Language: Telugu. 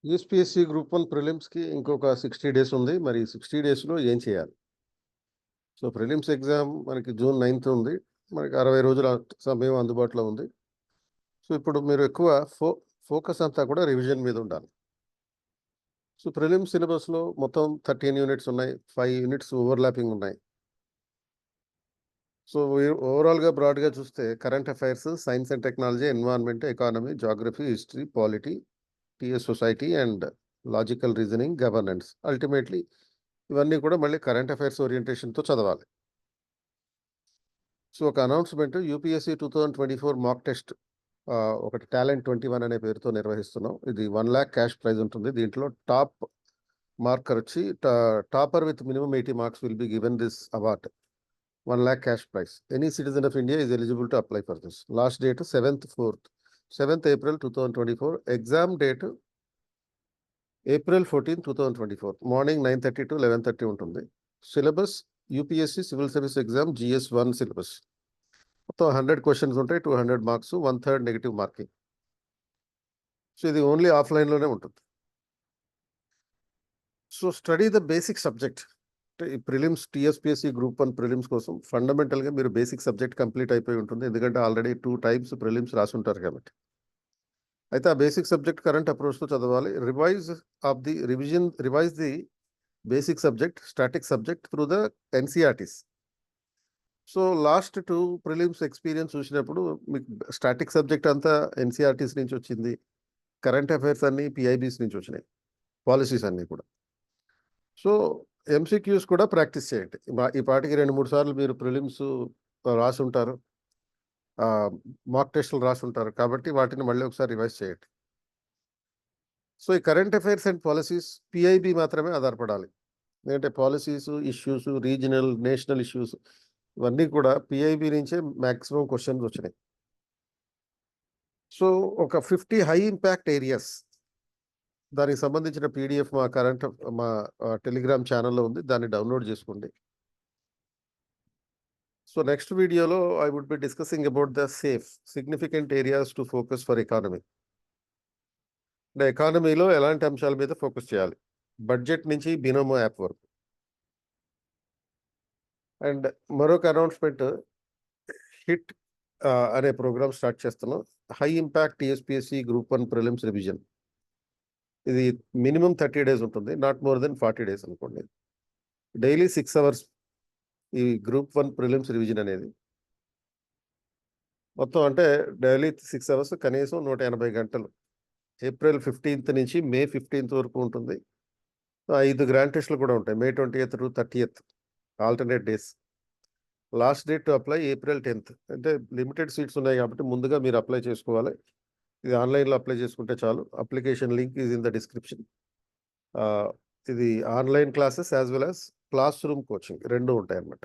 యూపీఎస్సీ గ్రూప్ 1 ప్రిలిమ్స్‌కి ఇంకొక 60 డేస్ ఉంది. మరి 60 డేస్‌లో ఏం చేయాలి? సో, ప్రిలిమ్స్ ఎగ్జామ్ మనకి జూన్ 9థ్ ఉంది. మనకి 60 రోజుల సమయం అందుబాటులో ఉంది. సో, ఇప్పుడు మీరు ఎక్కువ ఫోకస్ అంతా కూడా రివిజన్ మీద ఉండాలి. సో, ప్రిలిమ్స్ సిలబస్‌లో మొత్తం 13 యూనిట్స్ ఉన్నాయి. 5 యూనిట్స్ ఓవర్‌లాపింగ్ ఉన్నాయి. సో, ఓవరాల్‌గా బ్రాడ్‌గా చూస్తే current affairs, science and technology, environment, economy, Geography, history, polity, TS society and logical reasoning, governance. Ultimately ఇవన్నీ కూడా మళ్ళీ కరెంట్ అఫైర్స్ ఓరియంటేషన్‌తో చదవాలి. సో, ఒక అనౌన్స్‌మెంట్ యూపీఎస్సీ 2024 మాక్ టెస్ట్ ఒకటి టాలెంట్ 21 అనే పేరుతో నిర్వహిస్తున్నాం. ఇది 1,00,000 క్యాష్ ప్రైజ్ ఉంటుంది. దీంట్లో టాప్ మార్కర్ వచ్చి topper with minimum 80 marks will be given this award. 1,00,000 cash prize. Any citizen of India is eligible to apply for this. Last date 7th April 2024. Exam date April 14, 2024. Morning 9:30 to 11:30 ఉంటుంది. Syllabus UPSC civil service exam GS1 syllabus. మొత్తం 100 క్వెషన్స్ ఉంటాయి. 200 మార్క్స్, 1/3 నెగెటివ్ మార్కింగ్. సో, ఇది ఓన్లీ ఆఫ్‌లైన్‌లోనే ఉంటుంది. So, study the basic subject. అంటే ఈ ప్రిలిమ్స్ టీఎస్‌పీఎస్సీ గ్రూప్ 1 ప్రిలిమ్స్ కోసం ఫండమెంటల్‌గా మీరు బేసిక్ సబ్జెక్ట్ కంప్లీట్ అయిపోయి ఉంటుంది. ఎందుకంటే ఆల్రెడీ 2 టైమ్స్ ప్రిలిమ్స్ రాసుంటారు కాబట్టి. అయితే ఆ బేసిక్ సబ్జెక్ట్ కరెంట్ అప్రోచ్‌తో చదవాలి. Revise the basic subject, static subject through the NCERTs. So, last 2 prelims experience చూసినప్పుడు మీకు స్టాటిక్ సబ్జెక్ట్ అంతా ఎన్‌సీఈఆర్‌టీస్ నుంచి వచ్చింది. కరెంట్ అఫైర్స్ అన్నీ పీఐబీస్ నుంచి వచ్చినాయి. పాలిసీస్ అన్నీ కూడా. సో, ఎంసీక్యూస్ కూడా ప్రాక్టీస్ చేయండి. ఈ పాటికి 2, 3 సార్లు మీరు ప్రిలిమ్స్ రాసుంటారు. మాక్ టెస్ట్‌లు రాసుంటారు. కాబట్టి వాటిని మళ్ళీ ఒకసారి రివైజ్ చేయండి. సో, ఈ current affairs and policies PIB మాత్రమే ఆధారపడాలి. ఎందుకంటే policies, issues, regional, national issues ఇవన్నీ కూడా పీఐబీ నుంచే మాక్సిమం క్వెషన్స్ వచ్చినాయి. సో, ఒక 50 హై ఇంపాక్ట్ ఏరియాస్ దానికి సంబంధించిన పీడీఎఫ్ మా టెలిగ్రామ్ ఛానెల్‌లో ఉంది. దాన్ని డౌన్‌లోడ్ చేసుకోండి. సో, నెక్స్ట్ వీడియోలో I would be discussing about the significant areas to focus for economy. అంటే ఎకానమీలో ఎలాంటి అంశాల మీద ఫోకస్ చేయాలి? బడ్జెట్ నుంచి బినోమో యాప్ వరకు. అండ్ మరొక అనౌన్స్‌మెంట్ హిట్ అనే ప్రోగ్రామ్ స్టార్ట్ చేస్తున్నాం. High impact TSPSC group 1 prelims revision. ఇది మినిమమ్ 30 డేస్ ఉంటుంది. నాట్ మోర్ దెన్ 40 డేస్ అనుకోండి. డైలీ 6 అవర్స్ ఈ గ్రూప్ 1 ప్రిలిమ్స్ రివిజన్ అనేది. మొత్తం అంటే డైలీ 6 అవర్స్ కనీసం 180 గంటలు. ఏప్రిల్ 15 నుంచి మే 15 వరకు ఉంటుంది. 5 గ్రాండ్ టెస్ట్‌లు కూడా ఉంటాయి. మే 20th to 30th alternate days. Last date to apply April 10th. అంటే లిమిటెడ్ సీట్స్ ఉన్నాయి కాబట్టి ముందుగా మీరు అప్లై చేసుకోవాలి. ఇది ఆన్‌లైన్‌లో అప్లై చేసుకుంటే చాలు. Application link is in the description. ఇది online classes as well as classroom coaching 2 ఉంటాయన్నమాట.